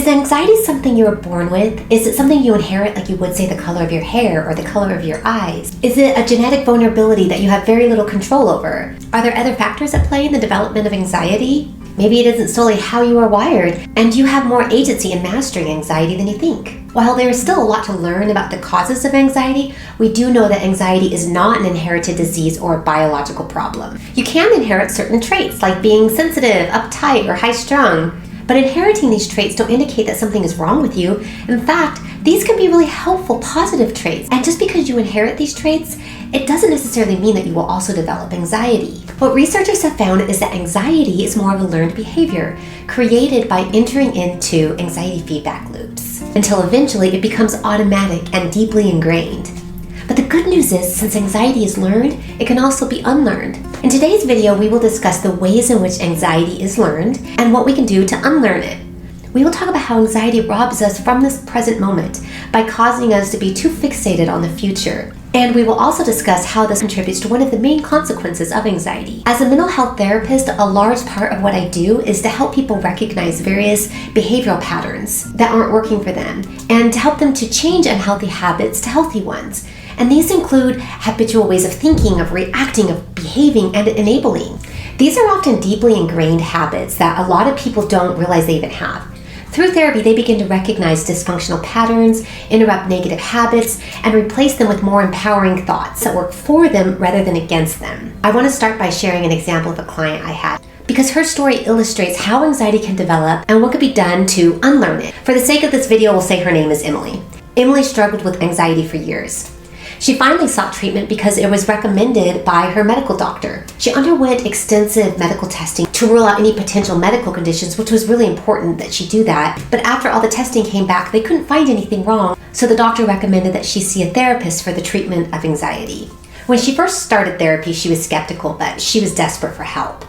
Is anxiety something you were born with? Is it something you inherit, like you would say the color of your hair or the color of your eyes? Is it a genetic vulnerability that you have very little control over? Are there other factors at play in the development of anxiety? Maybe it isn't solely how you are wired, and you have more agency in mastering anxiety than you think. While there is still a lot to learn about the causes of anxiety, we do know that anxiety is not an inherited disease or a biological problem. You can inherit certain traits like being sensitive, uptight, or high-strung, but inheriting these traits don't indicate that something is wrong with you. In fact, these can be really helpful, positive traits. And just because you inherit these traits, it doesn't necessarily mean that you will also develop anxiety. What researchers have found is that anxiety is more of a learned behavior created by entering into anxiety feedback loops until eventually it becomes automatic and deeply ingrained. But the good news is, since anxiety is learned, it can also be unlearned. In today's video, we will discuss the ways in which anxiety is learned and what we can do to unlearn it. We will talk about how anxiety robs us from this present moment by causing us to be too fixated on the future. And we will also discuss how this contributes to one of the main consequences of anxiety. As a mental health therapist, a large part of what I do is to help people recognize various behavioral patterns that aren't working for them and to help them to change unhealthy habits to healthy ones. And these include habitual ways of thinking, of reacting, of behaving, and enabling. These are often deeply ingrained habits that a lot of people don't realize they even have. Through therapy, they begin to recognize dysfunctional patterns, interrupt negative habits, and replace them with more empowering thoughts that work for them rather than against them. I want to start by sharing an example of a client I had, because her story illustrates how anxiety can develop and what could be done to unlearn it. For the sake of this video, we'll say her name is Emily. Emily struggled with anxiety for years. She finally sought treatment because it was recommended by her medical doctor. She underwent extensive medical testing to rule out any potential medical conditions, which was really important that she do that. But after all the testing came back, they couldn't find anything wrong, so the doctor recommended that she see a therapist for the treatment of anxiety. When she first started therapy, she was skeptical, but she was desperate for help.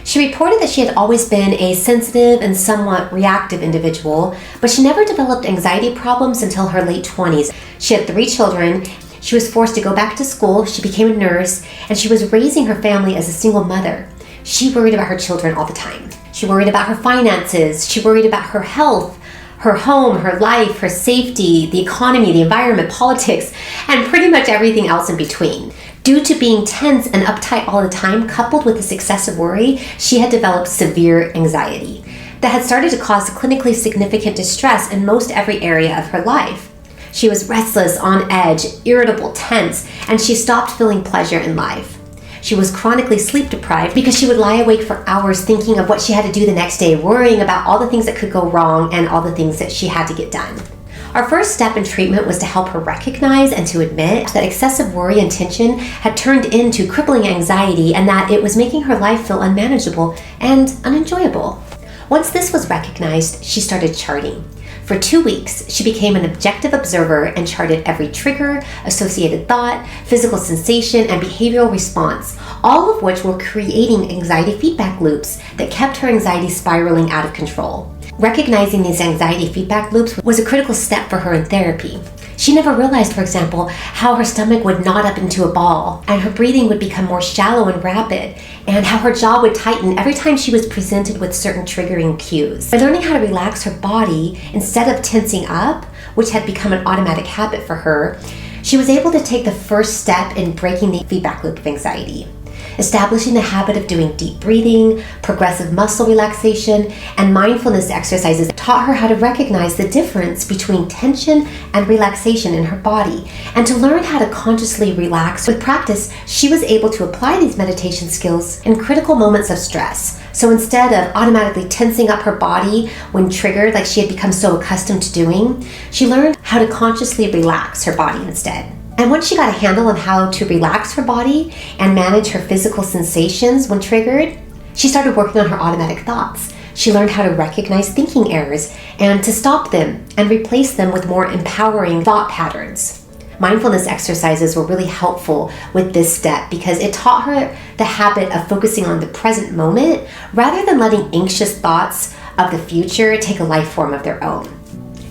She reported that she had always been a sensitive and somewhat reactive individual, but she never developed anxiety problems until her late 20s. She had 3 children. She was forced to go back to school, she became a nurse, and she was raising her family as a single mother. She worried about her children all the time. She worried about her finances, she worried about her health, her home, her life, her safety, the economy, the environment, politics, and pretty much everything else in between. Due to being tense and uptight all the time, coupled with this excessive worry, she had developed severe anxiety that had started to cause clinically significant distress in most every area of her life. She was restless, on edge, irritable, tense, and she stopped feeling pleasure in life. She was chronically sleep deprived because she would lie awake for hours thinking of what she had to do the next day, worrying about all the things that could go wrong and all the things that she had to get done. Our first step in treatment was to help her recognize and to admit that excessive worry and tension had turned into crippling anxiety and that it was making her life feel unmanageable and unenjoyable. Once this was recognized, she started charting. For 2 weeks, she became an objective observer and charted every trigger, associated thought, physical sensation, and behavioral response, all of which were creating anxiety feedback loops that kept her anxiety spiraling out of control. Recognizing these anxiety feedback loops was a critical step for her in therapy. She never realized, for example, how her stomach would knot up into a ball and her breathing would become more shallow and rapid, and how her jaw would tighten every time she was presented with certain triggering cues. By learning how to relax her body instead of tensing up, which had become an automatic habit for her, she was able to take the first step in breaking the feedback loop of anxiety. Establishing the habit of doing deep breathing, progressive muscle relaxation, and mindfulness exercises taught her how to recognize the difference between tension and relaxation in her body, and to learn how to consciously relax. With practice, she was able to apply these meditation skills in critical moments of stress. So instead of automatically tensing up her body when triggered, like she had become so accustomed to doing, she learned how to consciously relax her body instead. And once she got a handle on how to relax her body and manage her physical sensations when triggered, she started working on her automatic thoughts. She learned how to recognize thinking errors and to stop them and replace them with more empowering thought patterns. Mindfulness exercises were really helpful with this step because it taught her the habit of focusing on the present moment rather than letting anxious thoughts of the future take a life form of their own.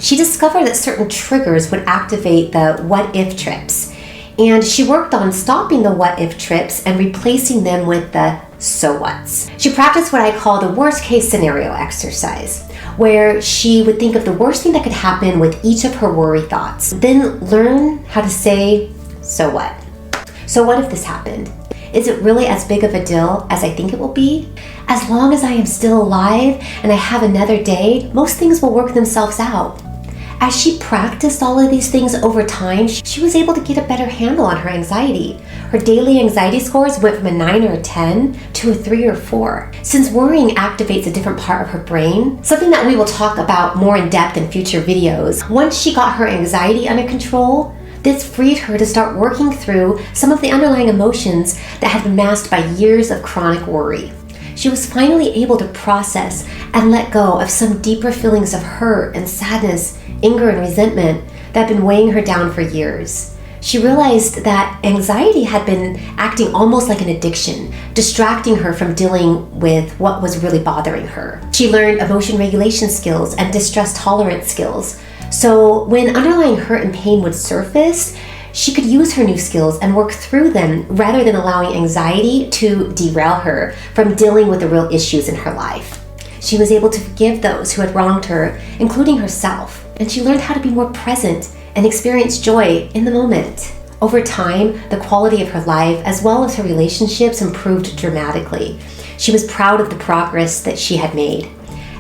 She discovered that certain triggers would activate the what-if trips, and she worked on stopping the what-if trips and replacing them with the so whats. She practiced what I call the worst-case scenario exercise, where she would think of the worst thing that could happen with each of her worry thoughts. Then learn how to say, so what? So what if this happened? Is it really as big of a deal as I think it will be? As long as I am still alive and I have another day, most things will work themselves out. As she practiced all of these things over time, she was able to get a better handle on her anxiety. Her daily anxiety scores went from a 9 or a 10 to a 3 or 4. Since worrying activates a different part of her brain, something that we will talk about more in depth in future videos, once she got her anxiety under control, this freed her to start working through some of the underlying emotions that had been masked by years of chronic worry. She was finally able to process and let go of some deeper feelings of hurt and sadness, anger and resentment that had been weighing her down for years. She realized that anxiety had been acting almost like an addiction, distracting her from dealing with what was really bothering her. She learned emotion regulation skills and distress tolerance skills. So when underlying hurt and pain would surface, she could use her new skills and work through them rather than allowing anxiety to derail her from dealing with the real issues in her life. She was able to forgive those who had wronged her, including herself, and she learned how to be more present and experience joy in the moment. Over time, the quality of her life as well as her relationships improved dramatically. She was proud of the progress that she had made.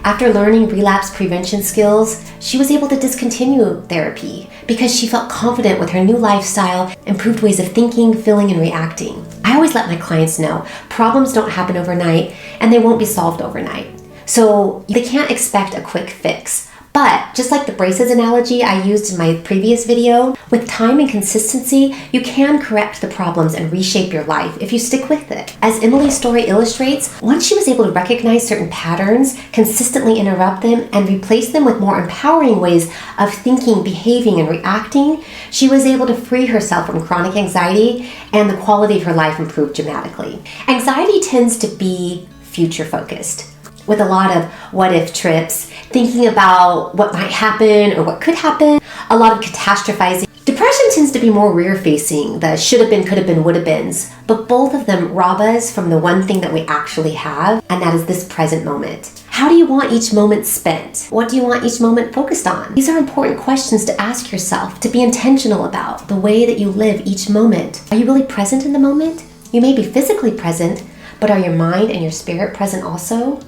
After learning relapse prevention skills, she was able to discontinue therapy because she felt confident with her new lifestyle, improved ways of thinking, feeling, and reacting. I always let my clients know problems don't happen overnight and they won't be solved overnight. So they can't expect a quick fix. But just like the braces analogy I used in my previous video, with time and consistency, you can correct the problems and reshape your life if you stick with it. As Emily's story illustrates, once she was able to recognize certain patterns, consistently interrupt them, and replace them with more empowering ways of thinking, behaving, and reacting, she was able to free herself from chronic anxiety, and the quality of her life improved dramatically. Anxiety tends to be future-focused, with a lot of what-if trips, thinking about what might happen or what could happen, a lot of catastrophizing. Depression tends to be more rear-facing, the should-have been, could-have been, would-have beens, but both of them rob us from the one thing that we actually have, and that is this present moment. How do you want each moment spent? What do you want each moment focused on? These are important questions to ask yourself, to be intentional about the way that you live each moment. Are you really present in the moment? You may be physically present, but are your mind and your spirit present also?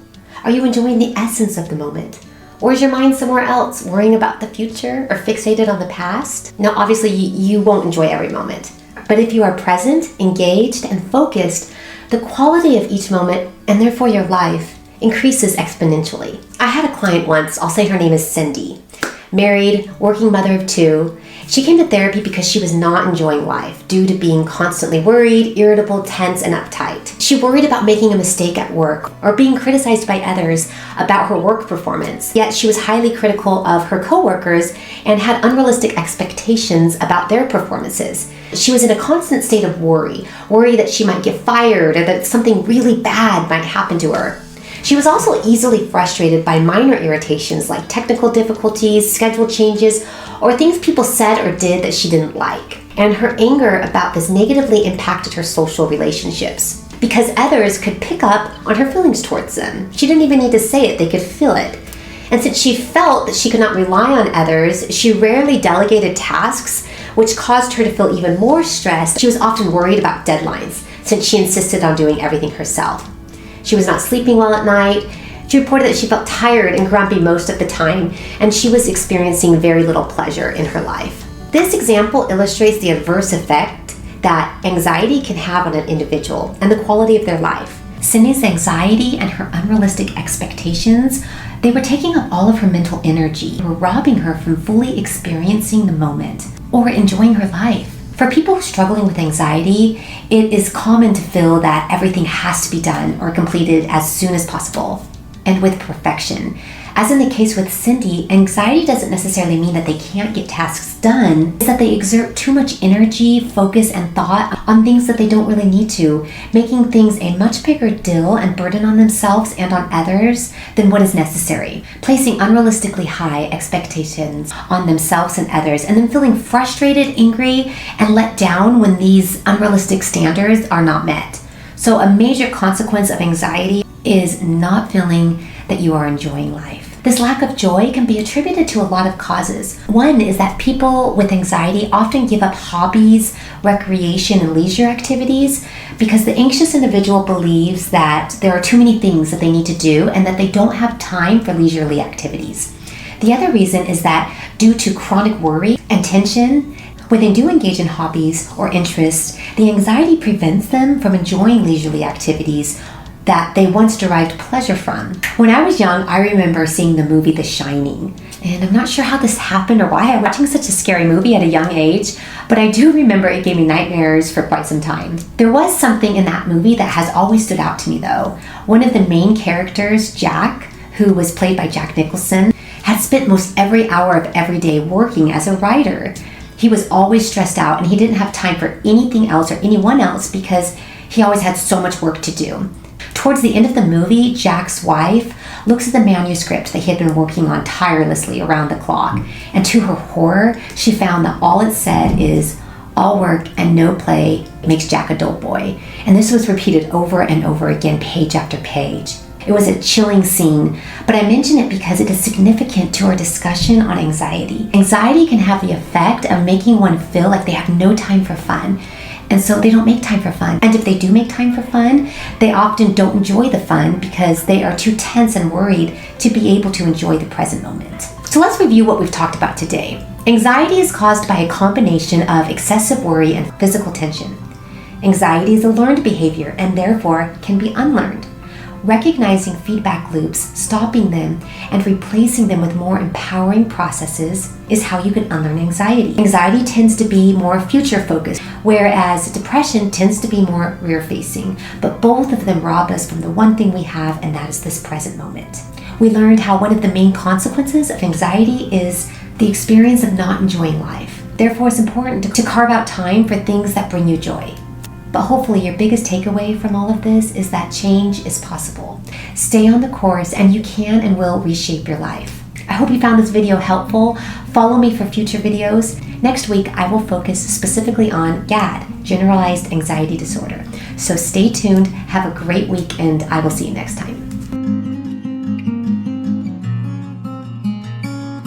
Are you enjoying the essence of the moment? Or is your mind somewhere else, worrying about the future or fixated on the past? Now, obviously, you won't enjoy every moment. But if you are present, engaged, and focused, the quality of each moment, and therefore your life, increases exponentially. I had a client once, I'll say her name is Cindy, married, working mother of 2. She came to therapy because she was not enjoying life due to being constantly worried, irritable, tense, and uptight. She worried about making a mistake at work or being criticized by others about her work performance. Yet she was highly critical of her coworkers and had unrealistic expectations about their performances. She was in a constant state of worry that she might get fired or that something really bad might happen to her. She was also easily frustrated by minor irritations like technical difficulties, schedule changes, or things people said or did that she didn't like. And her anger about this negatively impacted her social relationships because others could pick up on her feelings towards them. She didn't even need to say it, they could feel it. And since she felt that she could not rely on others, she rarely delegated tasks, which caused her to feel even more stressed. She was often worried about deadlines since she insisted on doing everything herself. She was not sleeping well at night. She reported that she felt tired and grumpy most of the time, and she was experiencing very little pleasure in her life. This example illustrates the adverse effect that anxiety can have on an individual and the quality of their life. Cindy's anxiety and her unrealistic expectations, they were taking up all of her mental energy, were robbing her from fully experiencing the moment or enjoying her life. For people struggling with anxiety, it is common to feel that everything has to be done or completed as soon as possible and with perfection. As in the case with Cindy, anxiety doesn't necessarily mean that they can't get tasks done. It's that they exert too much energy, focus, and thought on things that they don't really need to, making things a much bigger deal and burden on themselves and on others than what is necessary, placing unrealistically high expectations on themselves and others, and then feeling frustrated, angry, and let down when these unrealistic standards are not met. So a major consequence of anxiety is not feeling that you are enjoying life. This lack of joy can be attributed to a lot of causes. One is that people with anxiety often give up hobbies, recreation, and leisure activities because the anxious individual believes that there are too many things that they need to do and that they don't have time for leisurely activities. The other reason is that due to chronic worry and tension, when they do engage in hobbies or interests, the anxiety prevents them from enjoying leisurely activities that they once derived pleasure from. When I was young, I remember seeing the movie The Shining. And I'm not sure how this happened or why I'm watching such a scary movie at a young age, but I do remember it gave me nightmares for quite some time. There was something in that movie that has always stood out to me though. One of the main characters, Jack, who was played by Jack Nicholson, had spent most every hour of every day working as a writer. He was always stressed out and he didn't have time for anything else or anyone else because he always had so much work to do. Towards the end of the movie, Jack's wife looks at the manuscript that he had been working on tirelessly around the clock, and to her horror, she found that all it said is, "All work and no play makes Jack a dull boy." And this was repeated over and over again, page after page. It was a chilling scene, but I mention it because it is significant to our discussion on anxiety. Anxiety can have the effect of making one feel like they have no time for fun. And so they don't make time for fun. And if they do make time for fun, they often don't enjoy the fun because they are too tense and worried to be able to enjoy the present moment. So let's review what we've talked about today. Anxiety is caused by a combination of excessive worry and physical tension. Anxiety is a learned behavior and therefore can be unlearned. Recognizing feedback loops, stopping them, and replacing them with more empowering processes is how you can unlearn anxiety. Anxiety tends to be more future-focused, whereas depression tends to be more rear-facing, but both of them rob us from the one thing we have, and that is this present moment. We learned how one of the main consequences of anxiety is the experience of not enjoying life. Therefore, it's important to carve out time for things that bring you joy. But hopefully your biggest takeaway from all of this is that change is possible. Stay on the course and you can and will reshape your life. I hope you found this video helpful. Follow me for future videos. Next week, I will focus specifically on GAD, Generalized Anxiety Disorder. So stay tuned, have a great week, and I will see you next time.